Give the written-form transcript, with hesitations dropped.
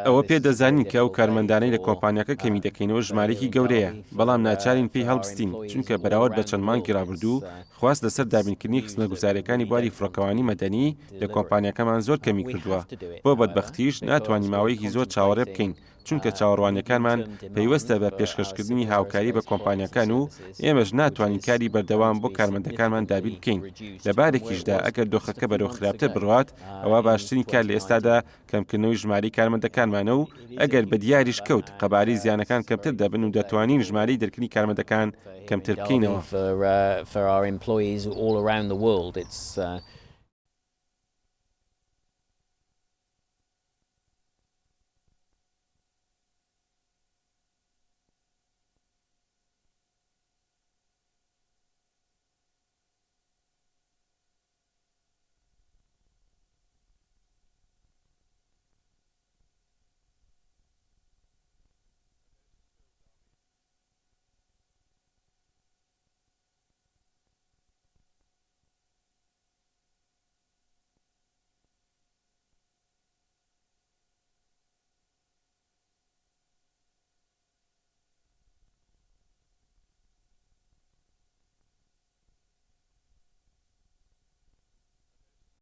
ئەوە پێدەزانین کە ئەو کارمەندانەی لە کۆمپانیاکە کەمی دەکەینەوە ژمارەیەکی گەورەیە، بەڵام ناچارین پێی هەڵبستین چونکە بەراورد بە چەند مانگی ڕابردوو خواست لەسەر دابینکردنی خستنەگوزاریەکانی بواری فڕۆکەوانی مەدەنی لە کۆمپانیاکەمان زۆر کەمی کردووە. بۆ بەدبەختیش ناتوانین ماوەیەکی زۆر چاوەڕێ بکەین چونکە چاوەڕوانیەکانمان پەیوەستە بە پێشکەشکردنی هاوکاری بە کۆمپانیەکان و ئێمەش ناتوانین کاری بەردەوام بۆ کارمەندەکانمان دابین بکەین. لە بارێکیشدا ئەگەر دۆخەکە بەرەو خراپتر بڕوات ئەوە باشترین کار لە ئێستادا کەمکردنەوەی ژمارەی کارمەندەکانمانە و ئەگەر بە دیاریش کەوت قەبارەی زیانەکان کەمتر دەبن و دەتوانین ژمارەی دەرکردنی کارمەندەکان کەمتر بکەینەوە.